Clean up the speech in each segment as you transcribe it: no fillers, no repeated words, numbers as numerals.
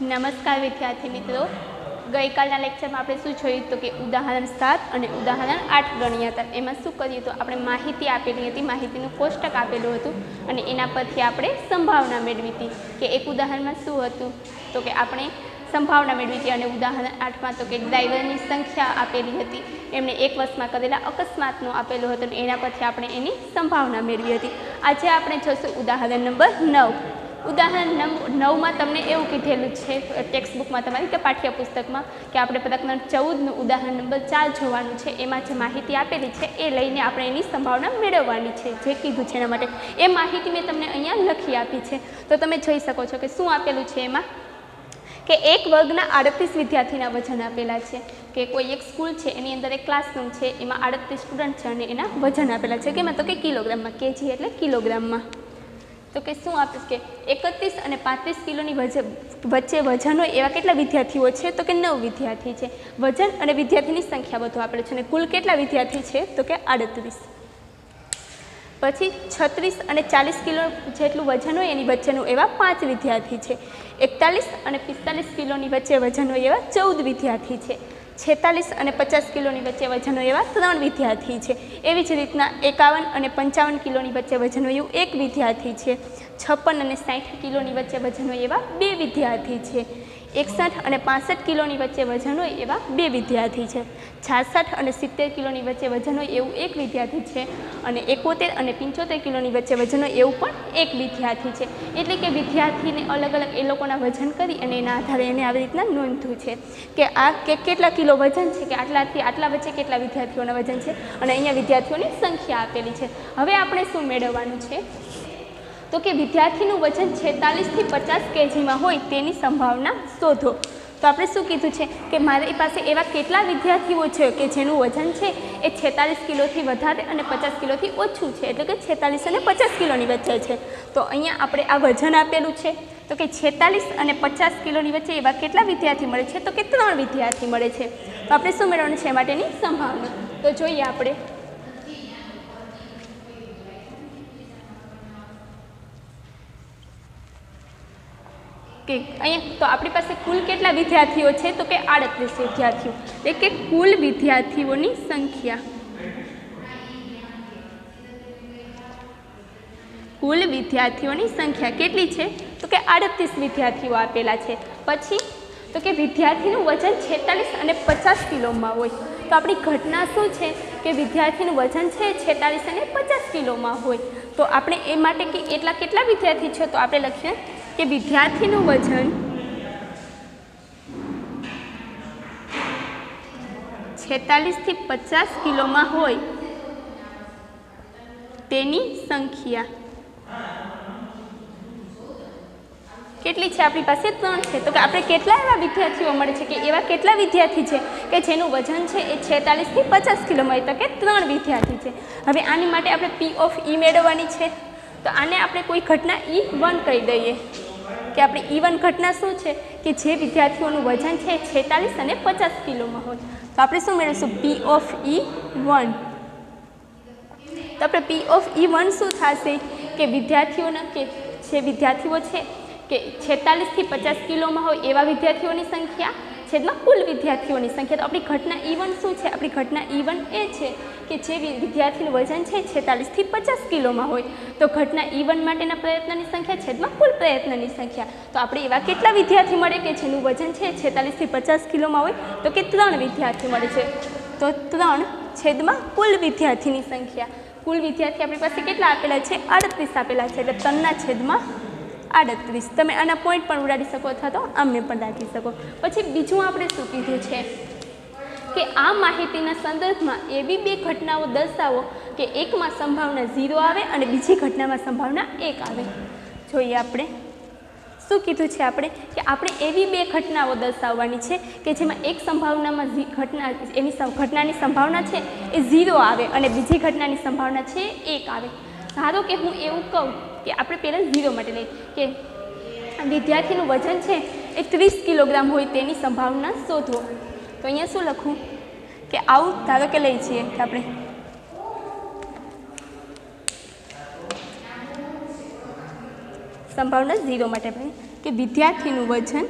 નમસ્કાર વિદ્યાર્થી મિત્રો, ગઈકાલના લેક્ચરમાં આપણે શું જોયું તો કે ઉદાહરણ 7 અને ઉદાહરણ 8 ગણ્યા હતા. એમાં શું કર્યું તો આપણે માહિતી આપેલી હતી, માહિતીનું કોષ્ટક આપેલું હતું અને એના પરથી આપણે સંભાવના મેળવી હતી કે એક ઉદાહરણમાં શું હતું તો કે આપણે સંભાવના મેળવી હતી અને ઉદાહરણ 8માં તો કે ડ્રાઈવરની સંખ્યા આપેલી હતી, એમણે એક વર્ષમાં કરેલા અકસ્માતનો આપેલો હતો અને એના પરથી આપણે એની સંભાવના મેળવી હતી. આજે આપણે જોશું ઉદાહરણ નંબર 9. ઉદાહરણ 9માં તમને એવું કીધેલું છે ટેક્સ્ટબુકમાં તમારી કે પાઠ્યપુસ્તકમાં કે આપણે પ્રકરણ 14નું ઉદાહરણ નંબર 4 જોવાનું છે. એમાં જે માહિતી આપેલી છે એ લઈને આપણે એની સંભાવના મેળવવાની છે, જે કીધું છે એના માટે એ માહિતી મેં તમને અહીંયા લખી આપી છે. તો તમે જોઈ શકો છો કે શું આપેલું છે એમાં કે એક વર્ગના 38 વિદ્યાર્થીના વજન આપેલા છે. કે કોઈ એક સ્કૂલ છે એની અંદર એક ક્લાસરૂમ છે, એમાં 38 સ્ટુડન્ટ છે અને એના વજન આપેલા છે. કેમાં તો કે કિલોગ્રામમાં, કેજી એટલે કિલોગ્રામમાં. તો કે શું આપે કે 31 અને 35 કિલોની વચ્ચે વજન હોય એવા કેટલા વિદ્યાર્થીઓ છે તો કે 9 વિદ્યાર્થી છે. વજન અને વિદ્યાર્થીની સંખ્યા બધું આપેલું છે અને કુલ કેટલા વિદ્યાર્થી છે તો કે 38. પછી 36 અને 40 કિલો જેટલું વજન હોય એની વચ્ચેનું એવા 5 વિદ્યાર્થી છે. 41 અને 45 કિલોની વચ્ચે વજન હોય એવા 14 વિદ્યાર્થી છે. 46 અને 50 કિલોની વચ્ચે વજન હોય એવા 3 વિદ્યાર્થી છે. એવી જ રીતના 51 અને 55 કિલોની વચ્ચે વજન હોય એવું 1 વિદ્યાર્થી છે. 56 અને 60 કિલોની વચ્ચે વજન હોય એવા 2 વિદ્યાર્થી છે. 61 અને 65 કિલોની વચ્ચે વજન હોય એવા 2 વિદ્યાર્થી છે. 66 અને 70 કિલોની વચ્ચે વજન હોય એવું 1 વિદ્યાર્થી છે અને 71 અને 75 કિલોની વચ્ચે વજન હોય એવું પણ 1 વિદ્યાર્થી છે. એટલે કે વિદ્યાર્થીને અલગ અલગ એ લોકોના વજન કરી અને એના આધારે એને આવી રીતના નોંધવું છે કે આ કેટલા કિલો વજન છે, કે આટલાથી આટલા વચ્ચે કેટલા વિદ્યાર્થીઓના વજન છે અને અહીંયા વિદ્યાર્થીઓની સંખ્યા આપેલી છે. હવે આપણે શું મેળવવાનું છે તો કે વિદ્યાર્થીનું વજન 46 થી 50 કેજીમાં હોય તેની સંભાવના શોધો. તો આપણે શું કીધું છે કે મારી પાસે એવા કેટલા વિદ્યાર્થીઓ છે કે જેનું વજન છે એ 46 કિલોથી વધારે અને 50 કિલોથી ઓછું છે, એટલે કે 46 અને 50 કિલોની વચ્ચે છે. તો અહીંયા આપણે આ વજન આપેલું છે તો કે 46 અને 50 કિલોની વચ્ચે એવા કેટલા વિદ્યાર્થી મળે છે તો કે 3 વિદ્યાર્થી મળે છે. તો આપણે શું મેળવવાનું છે માટેની સંભાવના. તો જોઈએ આપણે કે અહીંયા તો આપણી પાસે કુલ કેટલા વિદ્યાર્થીઓ છે તો કે 38 વિદ્યાર્થીઓ, એટલે કે કુલ વિદ્યાર્થીઓની સંખ્યા, કુલ વિદ્યાર્થીઓની સંખ્યા કેટલી છે તો કે 38 વિદ્યાર્થીઓ આપેલા છે. પછી તો કે વિદ્યાર્થીનું વજન 46 અને 50 કિલોમાં હોય. તો આપણી ઘટના શું છે કે વિદ્યાર્થીનું વજન છે 46 અને 50 કિલોમાં હોય. તો આપણે એ માટે કે એટલા કેટલા વિદ્યાર્થી છે તો આપણે લખીએ કે વિદ્યાર્થીનું વજન 46 થી 50 કિલોમાં હોય તેની સંખ્યા કેટલી છે આપણી પાસે 3 છે. તો કે આપણે કેટલા એવા વિદ્યાર્થીઓ મળે છે કે એવા કેટલા વિદ્યાર્થી છે કે જેનું વજન છે એ 46 થી 50 કિલોમાં હોય, તો કે 3 વિદ્યાર્થી છે. હવે આની માટે આપણે P of E મેળવવાની છે. તો આને આપણે કોઈ ઘટના E1 કહી દઈએ કે આપણે E1 ઘટના શું છે કે જે વિદ્યાર્થીઓનું વજન છે 46 અને 50 કિલોમાં હોય. તો આપણે શું મેળવીશું P of E1. તો આપણે P of E1 શું થશે કે વિદ્યાર્થીઓના કે જે વિદ્યાર્થીઓ છે કે 46 થી 50 કિલોમાં હોય એવા વિદ્યાર્થીઓની સંખ્યા છેદમાં કુલ વિદ્યાર્થીઓની સંખ્યા. તો આપણી ઘટના E1 શું છે? આપણી ઘટના E1 એ છે કે જે વિદ્યાર્થીનું વજન છે 46 થી 50 કિલોમાં હોય તો ઘટના E1 માટેના પ્રયત્નની સંખ્યા છેદમાં કુલ પ્રયત્નની સંખ્યા. તો આપણે એવા કેટલા વિદ્યાર્થી મળે કે જેનું વજન છે 46 થી 50 કિલોમાં હોય તો કે 3 વિદ્યાર્થી મળે છે. તો 3 છેદમાં કુલ વિદ્યાર્થીની સંખ્યા. કુલ વિદ્યાર્થી આપણી પાસે કેટલા આપેલા છે? 38 આપેલા છે, એટલે 3 છેદમાં 38. તમે આના પોઈન્ટ પણ ઉડાડી શકો અથવા તો આમને પણ રાખી શકો. પછી બીજું આપણે શું કીધું છે કે આ માહિતીના સંદર્ભમાં એવી 2 ઘટનાઓ દર્શાવો કે એકમાં સંભાવના 0 આવે અને બીજી ઘટનામાં સંભાવના 1 આવે. જોઈએ આપણે શું કીધું છે આપણે કે આપણે એવી 2 ઘટનાઓ દર્શાવવાની છે કે જેમાં એક સંભાવનામાં ઘટનાની સંભાવના છે એ 0 આવે અને બીજી ઘટનાની સંભાવના છે 1 આવે. ધારો કે હું એવું કહું કે આપણે પહેલાં 0 માટે લઈએ કે વિદ્યાર્થીનું વજન છે એ 30 કિલોગ્રામ હોય તેની સંભાવના શોધો. તો અહીંયા શું લખું કે આવું ધારો કે લઈએ છીએ કે આપણે સંભાવના 0 માટે કે વિદ્યાર્થીનું વજન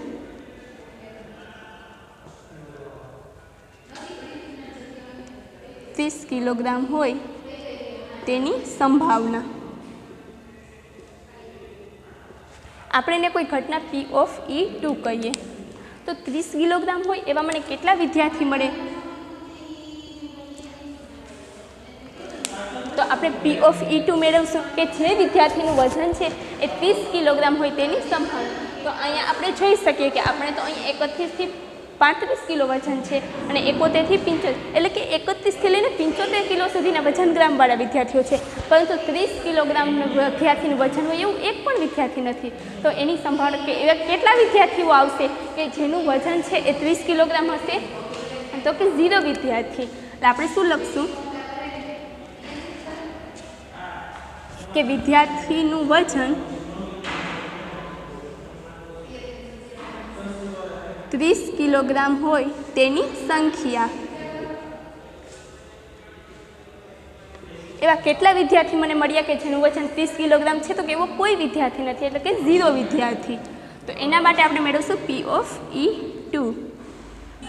31 કિલોગ્રામ હોય તેની સંભાવના. આપણે એને કોઈ ઘટના P(E)2 કહીએ તો 30 કિલોગ્રામ હોય એવા મને કેટલા વિદ્યાર્થી મળે? તો આપણે P(E)2 મેળવશું કે જે વિદ્યાર્થીનું વજન છે એ 30 કિલોગ્રામ હોય તેની સંભાવના. તો અહીંયા આપણે જોઈ શકીએ કે આપણે તો અહીં 31 થી 35 કિલો વજન છે અને 71 થી 75, એટલે કે 31 થી લઈને 75 કિલો સુધીના વજન ગ્રામવાળા વિદ્યાર્થીઓ છે, પરંતુ 30 કિલોગ્રામ વિદ્યાર્થીનું વજન હોય એવું એક પણ વિદ્યાર્થી નથી. તો એની સંભાવના કે એવા કેટલા વિદ્યાર્થીઓ આવશે કે જેનું વજન છે એ 30 કિલોગ્રામ હશે? તો કે 0 વિદ્યાર્થી. એટલે આપણે શું લખશું કે વિદ્યાર્થીનું વજન 30 કિલોગ્રામ હોય તેની સંખ્યા. એવા કેટલા વિદ્યાર્થી મને મળ્યા કે જેનું વજન 30 કિલોગ્રામ છે? તો કે એવો કોઈ વિદ્યાર્થી નથી, એટલે કે 0 વિદ્યાર્થી. તો એના માટે આપણે મેળવશું P(E)2.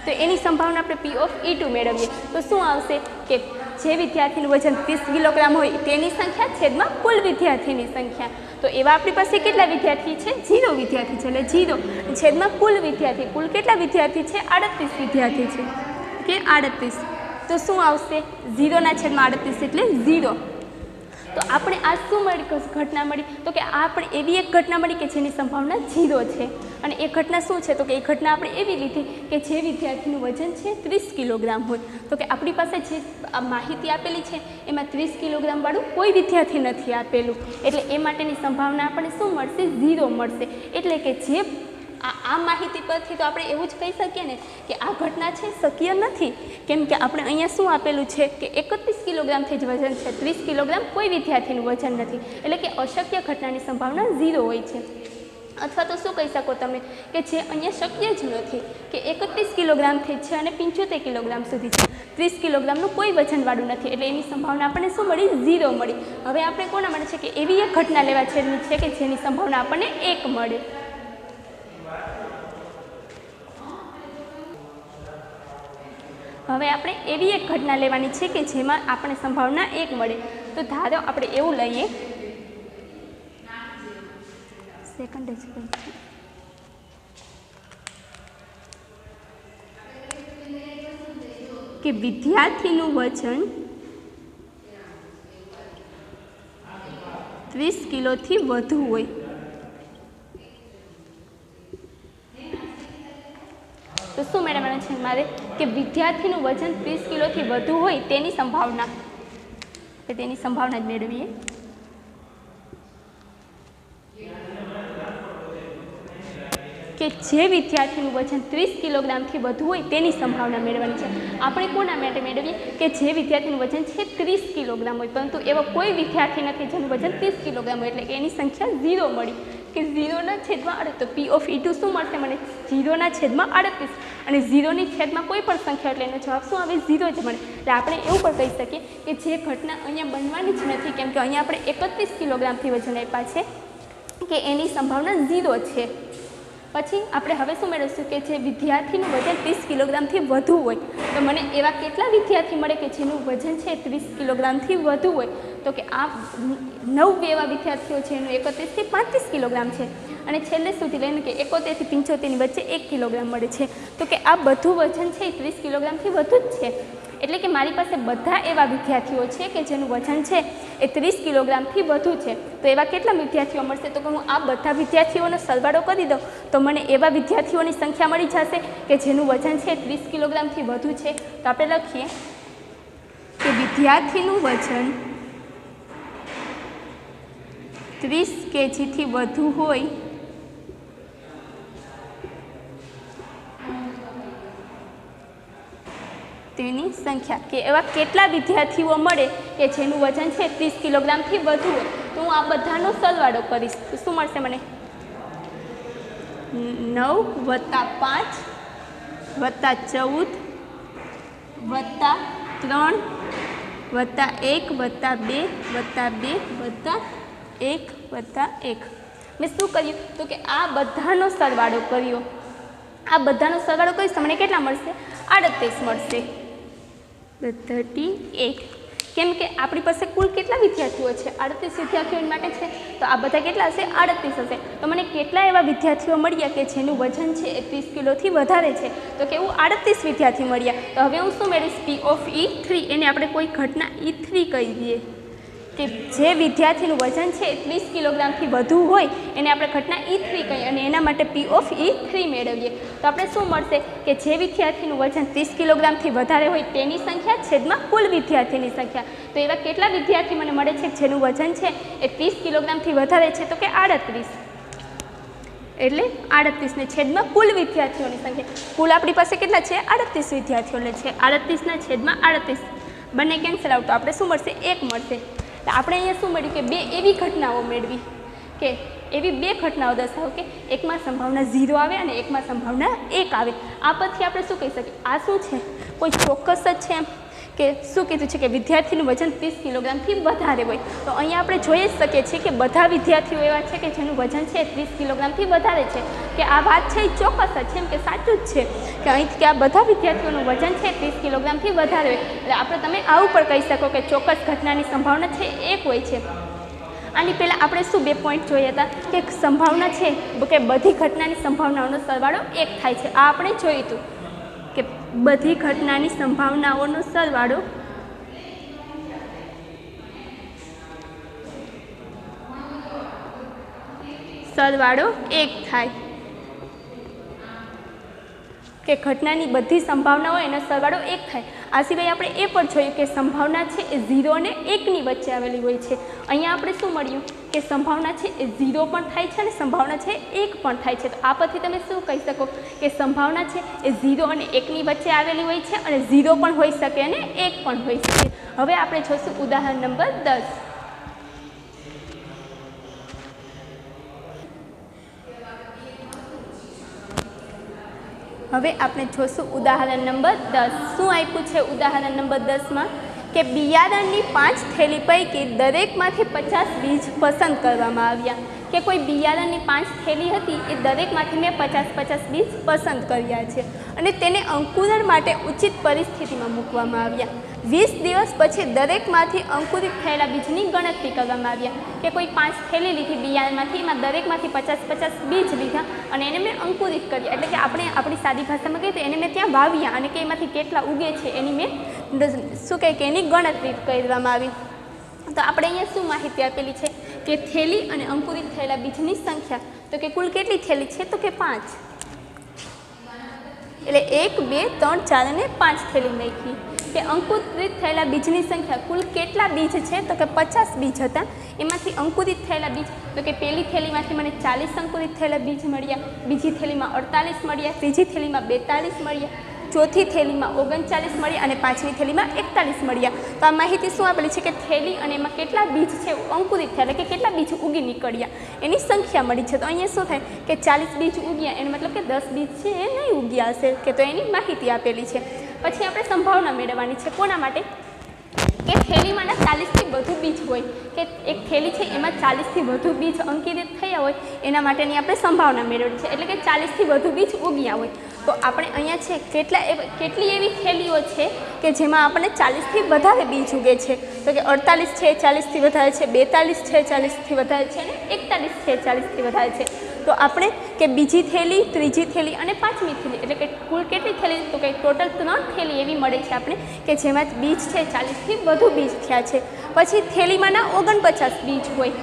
તો એની સંભાવના આપણે P(E)2 મેળવીએ તો શું આવશે કે જે વિદ્યાર્થીનું વજન 30 કિલોગ્રામ હોય તેની સંખ્યા છેદમાં કુલ વિદ્યાર્થીની સંખ્યા. તો એવા આપણી પાસે કેટલા વિદ્યાર્થી છે? 0 વિદ્યાર્થી છે, એટલે 0 છેદમાં કુલ વિદ્યાર્થી. કુલ કેટલા વિદ્યાર્થી છે? 38 વિદ્યાર્થી છે કે 38. તો શું આવશે? 0 / 38 એટલે 0. તો આપણે આ શું મળી ઘટના મળી? તો કે આપણે એવી એક ઘટના મળી કે જેની સંભાવના 0 છે. અને એ ઘટના શું છે? તો કે એ ઘટના આપણે એવી લીધી કે જે વિદ્યાર્થીનું વજન છે 30 કિલોગ્રામ હોય. તો કે આપણી પાસે જે માહિતી આપેલી છે એમાં 30 કિલોગ્રામવાળું કોઈ વિદ્યાર્થી નથી આપેલું, એટલે એ માટેની સંભાવના આપણને શું મળશે? 0 મળશે. એટલે કે જે આ માહિતી પરથી તો આપણે એવું જ કહી શકીએ ને કે આ ઘટના છે શક્ય નથી, કેમ કે આપણે અહીંયા શું આપેલું છે કે 31 કિલોગ્રામથી જ વજન છે, 30 કિલોગ્રામ કોઈ વિદ્યાર્થીનું વજન નથી, એટલે કે અશક્ય ઘટનાની સંભાવના 0 હોય છે. અથવા તો શું કહી શકો તમે કે જે અહીંયા શક્ય જ નથી કે 31 કિલોગ્રામથી છે અને 75 કિલોગ્રામ સુધી છે, 30 કિલોગ્રામનું કોઈ વજનવાળું નથી, એટલે એની સંભાવના આપણને શું મળી? 0 મળી. હવે આપણે કોના મળે છે કે એવી એક ઘટના લેવા જેવી છે કે જેની સંભાવના આપણને 1 મળે. હવે આપણે એવી એક ઘટના લેવાની છે કે જેમાં આપણે સંભાવના 1 મળે. તો ધારો આપણે એવું લઈએ કે વિદ્યાર્થીનું વજન 30 કિલોથી વધુ હોય. તો શું મેળવવાનું છે મારે? કે વિદ્યાર્થીનું વજન 30 કિલોથી વધુ હોય તેની સંભાવના. તેની સંભાવના જ મેળવીએ. કે જે વિદ્યાર્થીનું વજન 30 કિલોગ્રામથી વધુ હોય તેની સંભાવના મેળવવાની છે. આપણે કોના માટે મેળવીએ? કે જે વિદ્યાર્થીનું વજન છે 30 કિલોગ્રામ હોય, પરંતુ એવો કોઈ વિદ્યાર્થી નથી જેનું વજન 30 કિલોગ્રામ હોય, એટલે કે એની સંખ્યા 0 મળી. કે 0/38. તો P(E)2 શું મળશે મને? 0/38. અને 0ની છેદમાં કોઈ પણ સંખ્યા, એટલે એનો જવાબ શું આવે? 0 જ મળે. એટલે આપણે એવું પણ કહી શકીએ કે જે ઘટના અહીંયા બનવાની જ નથી, કેમ કે અહીંયા આપણે 31 કિલોગ્રામથી વજન આપ્યા છે, કે એની સંભાવના 0 છે. પછી આપણે હવે શું મેળવશું કે જે વિદ્યાર્થીનું વજન 30 કિલોગ્રામથી વધુ હોય, તો મને એવા કેટલા વિદ્યાર્થી મળે કે જેનું વજન છે 30 કિલોગ્રામથી વધુ હોય? તો કે આ 9 એવા વિદ્યાર્થીઓ છે એનું 31 થી 35 કિલોગ્રામ છે, અને છેલ્લે સુધી લઈને કે 71 થી 75ની વચ્ચે 1 કિલોગ્રામ મળે છે. તો કે આ બધું વજન છે એ 30 કિલોગ્રામથી વધુ જ છે. એટલે કે મારી પાસે બધા એવા વિદ્યાર્થીઓ છે કે જેનું વજન છે એ 30 કિલોગ્રામથી વધુ છે. તો એવા કેટલા વિદ્યાર્થીઓ મળશે? તો કે હું આ બધા વિદ્યાર્થીઓનો સરવાળો કરી દઉં તો મને એવા વિદ્યાર્થીઓની સંખ્યા મળી જશે કે જેનું વજન છે 30 કિલોગ્રામથી વધુ છે. તો આપણે લખીએ કે વિદ્યાર્થીનું વજન 30 kgથી વધુ હોય તેની સંખ્યા. કે એવા કેટલા વિદ્યાર્થીઓ મળે કે જેનું વજન છે 30 કિલોગ્રામથી વધુ હોય. તો હું આ બધાનો સરવાળો કરીશ તો શું મળશે મને? 9 + 5 + 14 + 3 + 1 + 2 + 2 + 1 + 1. મેં શું કર્યું? તો કે આ બધાનો સરવાળો કર્યો. આ બધાનો સરવાળો કરીશ તો મને કેટલા મળશે? 38 મળશે. 38 કેમ કે આપણી પાસે કુલ કેટલા વિદ્યાર્થીઓ છે 38 વિદ્યાર્થીઓ માટે છે તો આ બધા કેટલા હશે 38 હશે તો મને કેટલા એવા વિદ્યાર્થીઓ મળ્યા કે જેનું વજન છે એ 30 કિલોથી વધારે છે તો કેવું 38 વિદ્યાર્થી મળ્યા તો હવે હું શું મેળવીશ P of E3 એને આપણે કોઈ ઘટના E3 કહી દઈએ કે જે વિદ્યાર્થીનું વજન છે 30 કિલોગ્રામથી વધુ હોય એને આપણે ઘટના E3 કહીએ અને એના માટે P of E3 મેળવીએ તો આપણે શું મળશે કે જે વિદ્યાર્થીનું વજન 30 કિલોગ્રામથી વધારે હોય તેની સંખ્યા છેદમાં કુલ વિદ્યાર્થીની સંખ્યા તો એવા કેટલા વિદ્યાર્થી મને મળે છે જેનું વજન છે એ 30 કિલોગ્રામથી વધારે છે તો કે 38 એટલે 38 ને છેદમાં કુલ વિદ્યાર્થીઓની સંખ્યા કુલ આપણી પાસે કેટલા છે 38 વિદ્યાર્થીઓ છે 38 ના છેદમાં 38 બંને કેન્સલ આઉટ તો આપણે શું મળશે 1 મળશે તો આપણે અહીંયા શું મળ્યું કે બે એવી ઘટનાઓ મેળવી કે એવી બે ઘટનાઓ દર્શાવો કે એકમાં સંભાવના 0 આવે અને એકમાં સંભાવના 1 આવે આ પરથી આપણે શું કહી શકીએ આ શું છે કોઈ ચોક્કસ જ છે એમ કે શું કીધું છે કે વિદ્યાર્થીનું વજન 30 કિલોગ્રામથી વધારે હોય તો અહીંયા આપણે જોઈ જ શકીએ છીએ કે બધા વિદ્યાર્થીઓ એવા છે કે જેનું વજન છે 30 કિલોગ્રામથી વધારે છે કે આ વાત છે એ ચોક્કસ જ છે એમ કે સાચું જ છે કે અહીંથી કે આ બધા વિદ્યાર્થીઓનું વજન છે 30 કિલોગ્રામથી વધારે હોય એટલે આપણે તમે આવું પણ કહી શકો કે ચોક્કસ ઘટનાની સંભાવના છે 1 હોય છે આની પહેલાં આપણે શું 2 પોઈન્ટ જોયા હતા કે સંભાવના છે કે બધી ઘટનાની સંભાવનાઓનો સરવાળો 1 થાય છે આ આપણે જોયું હતું કે બધી ઘટનાની સંભાવનાઓનો સરવાળો સરવાળો 1 થાય કે ઘટનાની બધી સંભાવનાઓ એનો સરવાળો 1 થાય આ સિવાય આપણે એ પણ જોયું કે સંભાવના છે એ 0 અને 1ની વચ્ચે આવેલી હોય છે અહીંયા આપણે શું મળ્યું કે સંભાવના છે એ 0 પણ થાય છે અને સંભાવના છે 1 પણ થાય છે તો આ પરથી તમે શું કહી શકો કે સંભાવના છે એ 0 અને 1ની વચ્ચે આવેલી હોય છે અને 0 પણ હોઈ શકે અને 1 પણ હોઈ શકે હવે આપણે જોઈશું ઉદાહરણ નંબર 10 હવે આપણે જોઈશું ઉદાહરણ નંબર 10 શું આપ્યું છે ઉદાહરણ નંબર 10માં કે બિયારણની 5 થેલી પૈકી દરેકમાંથી 50 બીજ પસંદ કરવામાં આવ્યા કે કોઈ બિયારણની 5 થેલી હતી એ દરેકમાંથી મેં 50 બીજ પસંદ કર્યા છે અને તેને અંકુરણ માટે ઉચિત પરિસ્થિતિમાં મૂકવામાં આવ્યા 20 દિવસ પછી દરેકમાંથી અંકુરિત થયેલા બીજની ગણતરી કરવામાં આવ્યા કે કોઈ 5 થેલી લીધી બિયારણમાંથી એમાં દરેકમાંથી 50 બીજ લીધા અને એને મેં અંકુરિત કર્યા એટલે કે આપણે આપણી સાદી ભાષામાં કહીએ તો એને મેં ત્યાં વાવ્યા અને કે એમાંથી કેટલા ઉગે છે એની મેં શું કહે કે એની ગણતરી કરવામાં આવી તો આપણે અહીંયા શું માહિતી આપેલી છે કે થેલી અને અંકુરિત થયેલા બીજની સંખ્યા તો કે કુલ કેટલી થેલી છે તો કે 5 એટલે 1 2 3 4 અને 5 થેલી નાખી કે અંકુરિત થયેલા બીજની સંખ્યા કુલ કેટલા બીજ છે તો કે 50 બીજ હતા એમાંથી અંકુરિત થયેલા બીજ તો કે પહેલી થેલીમાંથી મને 40 અંકુરિત થયેલા બીજ મળ્યા બીજી થેલીમાં 48 મળ્યા ત્રીજી થેલીમાં 42 મળ્યા ચોથી થેલીમાં 39 મળ્યા અને પાંચમી થેલીમાં 41 મળ્યા તો આ માહિતી શું આપેલી છે કે થેલી અને એમાં કેટલા બીજ છે અંકુરિત થયા એટલે કે કેટલા બીજ ઉગી નીકળ્યા એની સંખ્યા મળી છે તો અહીંયા શું થાય કે 40 બીજ ઉગ્યા એનો મતલબ કે 10 બીજ છે એ નહીં ઉગ્યા હશે કે તો એની માહિતી આપેલી છે પછી આપણે સંભાવના મેળવવાની છે કોના માટે કે થેલીમાંના 40થી વધુ બીજ હોય કે એક થેલી છે એમાં 40થી વધુ બીજ અંકિત થયા હોય એના માટેની આપણે સંભાવના મેળવવાની છે એટલે કે 40થી વધુ બીજ ઉગ્યા હોય તો આપણે અહીંયા છે કેટલી એવી થેલીઓ છે કે જેમાં આપણને 40થી વધારે બીજ ઉગે છે તો કે 48 છે 40થી વધારે છે 42 છે 40થી વધારે છે અને 41 છે 40થી વધારે છે તો આપણે કે બીજી થેલી ત્રીજી થેલી અને પાંચમી થેલી એટલે કે કુલ કેટલી થેલી તો કે ટોટલ 3 થેલી એવી મળે છે આપણે કે જેમાં બીજ છે 40થી વધુ બીજ થયા છે પછી થેલીમાંના 49 બીજ હોય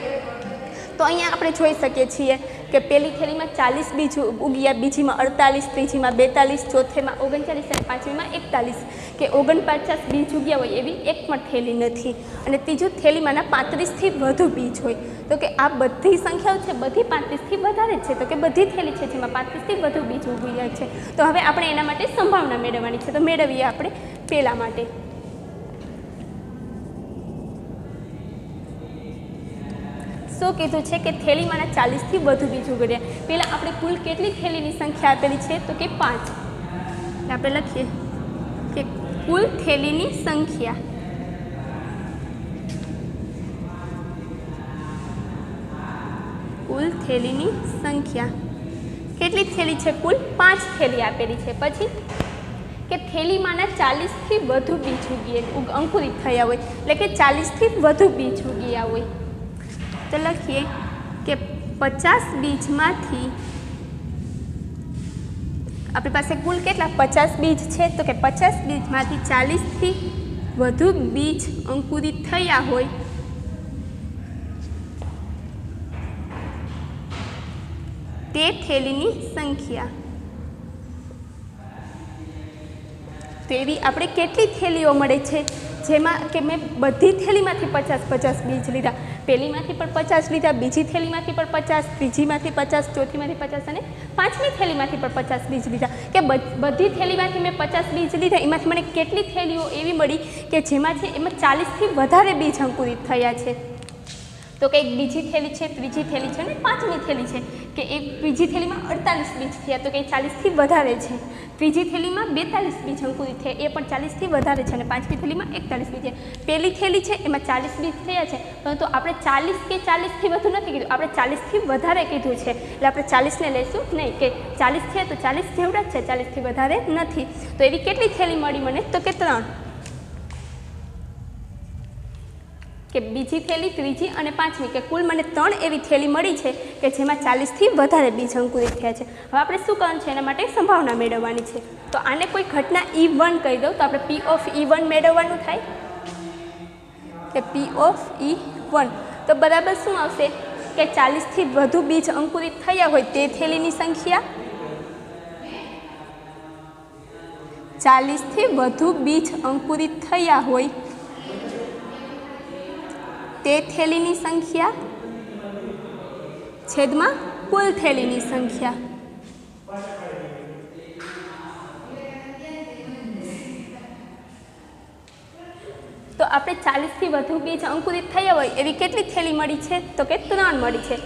તો અહીંયા આપણે જોઈ શકીએ છીએ કે પહેલી થેલીમાં 40 બીજ ઉગ્યા બીજીમાં 48 ત્રીજીમાં 42 ચોથેમાં 39 અને પાંચમીમાં 41 કે 49 બીજ ઉગ્યા હોય એવી એક પણ થેલી નથી અને ત્રીજું થેલીમાંના 35થી વધુ બીજ હોય તો કે આ બધી સંખ્યાઓ છે બધી 35થી વધારે છે તો કે બધી થેલી છે જેમાં 35થી વધુ બીજ ઉગ્યા છે તો હવે આપણે એના માટે સંભાવના મેળવવાની છે તો મેળવીએ આપણે પહેલા માટે શું કીધું છે કે થેલીમાંના 40થી વધુ બીજ ઉગડ્યા પહેલાં આપણે કુલ કેટલી થેલીની સંખ્યા આપેલી છે તો કે 5 આપણે લખીએ કે કુલ થેલીની સંખ્યા કુલ થેલીની સંખ્યા કેટલી થેલી છે કુલ 5 થેલી આપેલી છે પછી કે થેલીમાંના 40થી વધુ બીજ અંકુરિત થયા હોય, એટલે કે 40થી વધુ બીજ ઉગ્યા હોય. તો લખીએ કે 50 બીજમાંથી આપણી પાસે કુલ કેટલા 50 બીજ છે, તો કે 50 બીજમાંથી 40થી વધુ બીજ અંકુરિત થયા હોય તે થેલીની સંખ્યા. તો એવી આપણે કેટલી થેલીઓ મળે છે, જેમાં કે મેં બધી થેલીમાંથી 50 બીજ લીધા, પહેલીમાંથી પણ 50 લીધા, બીજી થેલીમાંથી પણ 50, ત્રીજીમાંથી 50, ચોથીમાંથી 50 અને પાંચમી થેલીમાંથી પણ 50 બીજ લીધા. કે બધી થેલીમાંથી મેં 50 બીજ લીધા, એમાંથી મને કેટલી થેલીઓ એવી મળી કે જેમાં છે એમાં 40થી વધારે બીજ અંકુરિત થયા છે. તો કે એક બીજી થેલી છે, ત્રીજી થેલી છે અને પાંચમી થેલી છે, કે એક બીજી થેલીમાં 48 બીજ થયા, તો કે 40થી વધારે છે. ત્રીજી થેલીમાં 42 બીજ અંકુરિત થયા, એ પણ 40થી વધારે છે, અને પાંચમી થેલીમાં 41 બીજ છે. પહેલી થેલી છે એમાં 40 બીજ થયા છે, પરંતુ આપણે 40 કે 40થી વધુ નથી કીધું, આપણે 40થી વધારે કીધું છે, એટલે આપણે 40ને લઈશું નહીં, કે 40 છે તો 40 જેવડા જ છે, 40થી વધારે નથી. તો એવી કેટલી થેલી મળી મને, તો કે 3, કે બીજી થેલી, ત્રીજી અને પાંચમી, કે કુલ મને 3 એવી થેલી મળી છે કે જેમાં 40થી વધારે બીજ અંકુરિત થયા છે. હવે આપણે શું કરવાનું છે, એના માટે સંભાવના મેળવવાની છે. તો આને કોઈ ઘટના E1 કહી દઉં, તો આપણે P of E1 મેળવવાનું થાય, કે P of E1 તો બરાબર શું આવશે, કે 40થી વધુ બીજ અંકુરિત થયા હોય તે થેલીની સંખ્યા, 40થી વધુ બીજ અંકુરિત થયા હોય તે થેલીની સંખ્યા છેદમાં કુલ થેલીની સંખ્યા. તો આપણે 40થી વધુ બીજ અંકુરિત થયા હોય એવી કેટલી થેલી મળી છે, તો કે 3 મળી છે,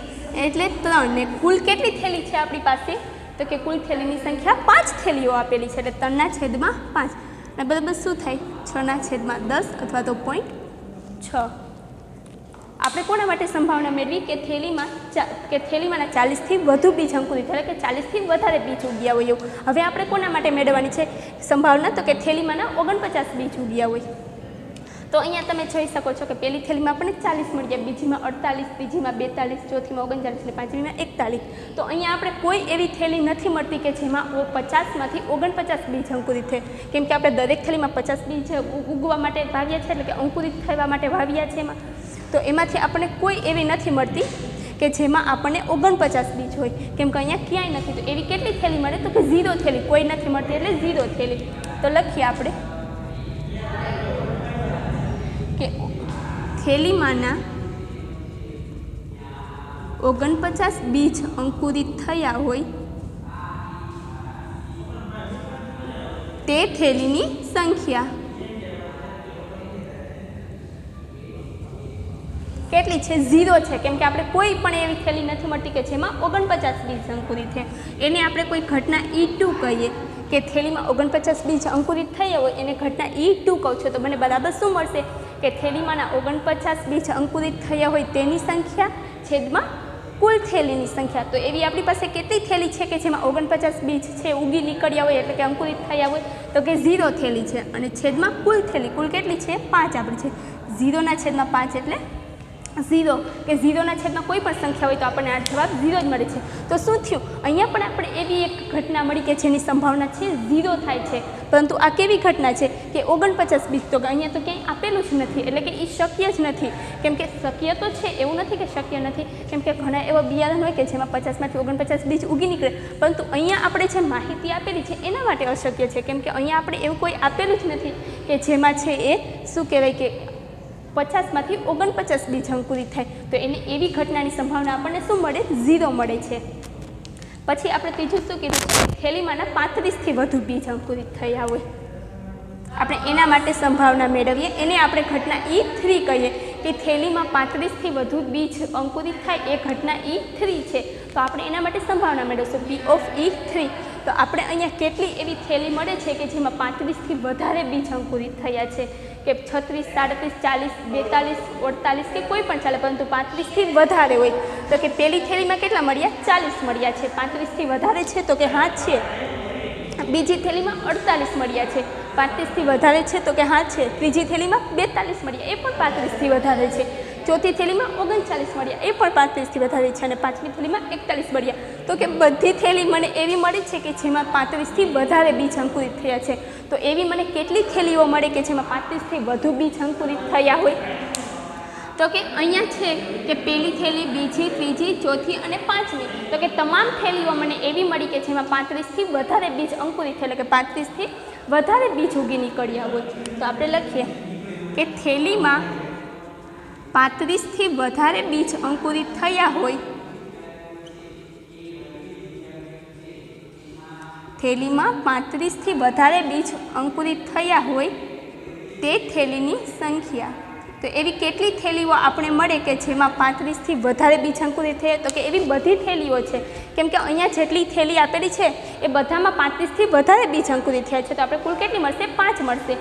એટલે 3 ને કુલ કેટલી થેલી છે આપણી પાસે, તો કે કુલ થેલીની સંખ્યા 5 થેલીઓ આપેલી છે, એટલે 3 છેદમાં 5 અને બરાબર શું થાય 6 છેદમાં 10 અથવા તો 0.6. આપણે કોના માટે સંભાવના મેળવી, કે થેલીમાંના 40થી વધુ બીજ અંકુરિત, એટલે કે 40થી વધારે બીજ ઉગ્યા હોય એવું. હવે આપણે કોના માટે મેળવવાની છે સંભાવના, તો કે થેલીમાંના 49 બીજ ઉગ્યા હોય. તો અહીંયા તમે જોઈ શકો છો કે પહેલી થેલીમાં આપણને 40 મળી ગયા, બીજીમાં 48, ત્રીજીમાં 42, ચોથીમાં 39 અને પાંચમીમાં 41. તો અહીંયા આપણે કોઈ એવી થેલી નથી મળતી કે જેમાં 50માંથી 49 બીજ અંકુરિત થાય, કેમ કે આપણે દરેક થેલીમાં 50 બીજ ઉગવા માટે વાવ્યા છે, એટલે કે અંકુરિત થવા માટે વાવ્યા છે એમાં. તો એમાંથી આપણને કોઈ એવી નથી મળતી કે જેમાં આપણને 49 બીજ હોય, કેમ કે અહીંયા ક્યાંય નથી. તો એવી કેટલી થેલી મળે, તો કે 0 થેલી, કોઈ નથી મળતી એટલે 0 થેલી. તો લખીએ આપણે કે થેલીમાંના 49 બીજ અંકુરિત થયા હોય તે થેલીની સંખ્યા કેટલી છે, 0 છે, કેમ કે આપણે કોઈ પણ એવી થેલી નથી મળતી કે જેમાં 49 બીજ અંકુરિત છે. એને આપણે કોઈ ઘટના E2 કહીએ, કે થેલીમાં 49 બીજ અંકુરિત થયા હોય એને ઘટના E2 કહું છું. તો મને બરાબર શું મળશે, કે થેલીમાંના 49 બીજ અંકુરિત થયા હોય તેની સંખ્યા છેદમાં કુલ થેલીની સંખ્યા. તો એવી આપણી પાસે કેટલી થેલી છે કે જેમાં 49 બીજ છે ઉગી નીકળ્યા હોય, એટલે કે અંકુરિત થયા હોય, તો કે 0 થેલી છે, અને છેદમાં કુલ થેલી, કુલ કેટલી છે 5 આપણી છે, 0 છેદમાં 5 એટલે 0, કે 0 છેદમાં કોઈ પણ સંખ્યા હોય તો આપણને આ જવાબ 0 જ મળે છે. તો શું થયું, અહીંયા પણ આપણે એવી એક ઘટના મળી કે જેની સંભાવના છે 0 થાય છે, પરંતુ આ કેવી ઘટના છે કે 49 બીજ, તો અહીંયા તો ક્યાંય આપેલું જ નથી, એટલે કે એ શક્ય જ નથી. કેમ કે શક્ય તો છે, એવું નથી કે શક્ય નથી, કેમ કે ઘણા એવા બિયારણ હોય કે જેમાં 50માંથી 49 બીજ ઉગી નીકળે, પરંતુ અહીંયા આપણે જે માહિતી આપેલી છે એના માટે અશક્ય છે, કેમ કે અહીંયા આપણે એવું કોઈ આપેલું જ નથી કે જેમાં છે એ શું કહેવાય કે 50માંથી 49 બીજ અંકુરિત થાય. તો એને એવી ઘટનાની સંભાવના આપણને શું મળે, 0 મળે છે. પછી આપણે ત્રીજું શું કીધું છે, થેલીમાંના 35થી વધુ બીજ અંકુરિત થયા હોય, આપણે એના માટે સંભાવના મેળવીએ, એને આપણે ઘટના E3 કહીએ, કે થેલીમાં 35થી વધુ બીજ અંકુરિત થાય એ ઘટના E3 છે. તો આપણે એના માટે સંભાવના મેળવશું P of E3. તો આપણે અહીંયા કેટલી એવી થેલી મળે છે કે જેમાં 35થી વધારે બીજ અંકુરિત થયા છે, કે 36, 37, 40, 42, 48 કે કોઈ પણ ચાલે, પરંતુ 35થી વધારે હોય. તો કે પહેલી થેલીમાં કેટલા મળ્યા, 40 મળ્યા છે. 35થી વધારે છે, તો કે હા છે. બીજી થેલીમાં 48 મળ્યા છે, 35થી વધારે છે તો કે હા છે. ત્રીજી થેલીમાં 42 મળ્યા, એ પણ 35થી વધારે છે. ચોથી થેલીમાં 39 મળ્યા, એ પણ 35થી વધારે છે. અને પાંચમી થેલીમાં 41 મળ્યા. તો કે બધી થેલી મને એવી મળી છે કે જેમાં 35થી વધારે બીજ અંકુરિત થયા છે. તો એવી મને કેટલી થેલીઓ મળે કે જેમાં 35થી વધુ બીજ અંકુરિત થયા હોય? તો કે અહીંયા છે કે પહેલી થેલી, બીજી, ત્રીજી, ચોથી અને પાંચમી. તો કે તમામ થેલીઓ મને એવી મળી કે જેમાં 35થી વધારે બીજ અંકુરિત થયા, એટલે કે 35થી વધારે બીજ ઉગી નીકળ્યા હોય. તો આપણે લખીએ કે થેલીમાં 35થી વધારે બીજ અંકુરિત થયા હોય, થેલીમાં 35થી વધારે બીજ અંકુરિત થયા હોય તે થેલીની સંખ્યા. તો એવી કેટલી થેલીઓ આપણે મળે કે જેમાં 35થી વધારે બીજ અંકુરિત થયા? તો કે એવી બધી થેલીઓ છે, કેમ કે અહીંયા જેટલી થેલી આપેલી છે એ બધામાં 35થી વધારે બીજ અંકુરિત થયા છે. તો આપણે કુલ કેટલી મળશે? 5 મળશે.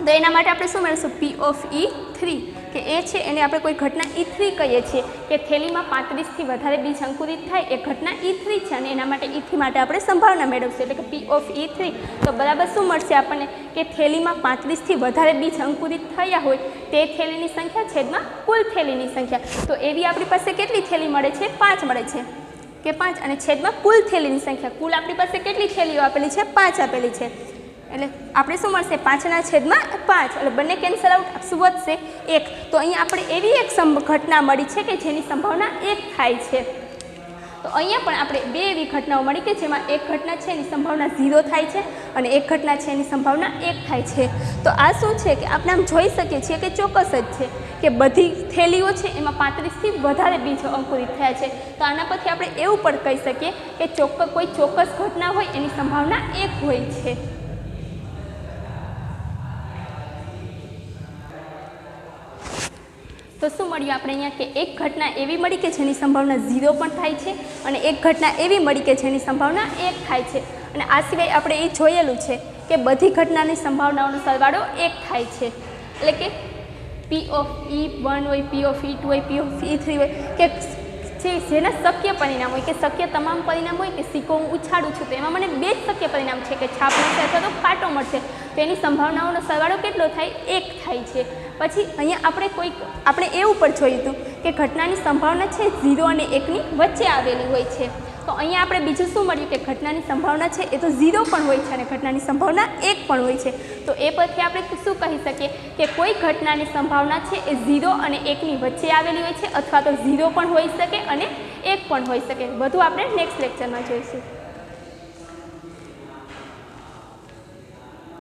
તો એના માટે આપણે શું મેળવીશું? P of E3, કે એ છે એને આપણે કોઈ ઘટના E3 કહીએ છીએ કે થેલીમાં 35થી વધારે બીજ અંકુરિત થાય એ ઘટના E3 છે. અને એના માટે E3 માટે આપણે સંભાવના મેળવશું, એટલે કે P of E3. તો બરાબર શું મળશે આપણને? કે થેલીમાં 35થી વધારે બીજ અંકુરિત થયા હોય તે થેલીની સંખ્યા છેદમાં કુલ થેલીની સંખ્યા. તો એવી આપણી પાસે કેટલી થેલી મળે છે? 5 મળે છે કે 5, અને છેદમાં કુલ થેલીની સંખ્યા. કુલ આપણી પાસે કેટલી થેલીઓ આપેલી છે? 5 આપેલી છે. એટલે આપણે શું મળશે? 5/5, એટલે બંને કેન્સલ આઉટ, શું વધશે? 1. તો અહીંયા આપણે એવી એક ઘટના મળી છે કે જેની સંભાવના 1 થાય છે. તો અહીંયા પણ આપણે બે એવી ઘટનાઓ મળી કે જેમાં એક ઘટના છે એની સંભાવના 0 થાય છે અને એક ઘટના છે એની સંભાવના 1 થાય છે. તો આ શું છે કે આપણે આમ જોઈ શકીએ છીએ કે ચોક્કસ જ છે કે બધી થેલીઓ છે એમાં 35થી વધારે બીજ અંકુરિત થયા છે. તો આના પરથી આપણે એવું પણ કહી શકીએ કે કોઈ ચોક્કસ ઘટના હોય એની સંભાવના 1 હોય છે. તો શું મળ્યું આપણે અહીંયા? કે એક ઘટના એવી મળી કે જેની સંભાવના 0 પણ થાય છે અને એક ઘટના એવી મળી કે જેની સંભાવના 1 થાય છે. અને આ સિવાય આપણે એ જોયેલું છે કે બધી ઘટનાની સંભાવનાઓનો સરવાળો 1 થાય છે. એટલે કે P of E1 હોય, P of E2 હોય, P of E3 હોય, કે જેના શક્ય પરિણામ હોય, કે શક્ય તમામ પરિણામ હોય, કે સિક્કો હું ઉછાળું છું તો એમાં મને 2 જ શક્ય પરિણામ છે કે છાપ મળશે અથવા તો કાંટો મળશે. તો એની સંભાવનાઓનો સરવાળો કેટલો થાય? 1 થાય છે. પછી અહીંયા આપણે એવું પણ જોયું હતું કે ઘટનાની સંભાવના છે 0 અને 1ની વચ્ચે આવેલી હોય છે. તો અહીંયા આપણે બીજું શું મળ્યું કે ઘટનાની સંભાવના છે એ તો 0 પણ હોય છે અને ઘટનાની સંભાવના 1 પણ હોય છે. તો એ પરથી આપણે શું કહી શકીએ કે કોઈ ઘટનાની સંભાવના છે એ 0 અને 1ની વચ્ચે આવેલી હોય છે, અથવા તો 0 પણ હોઈ શકે અને 1 પણ હોઈ શકે. બધું આપણે નેક્સ્ટ લેક્ચરમાં જોઈશું.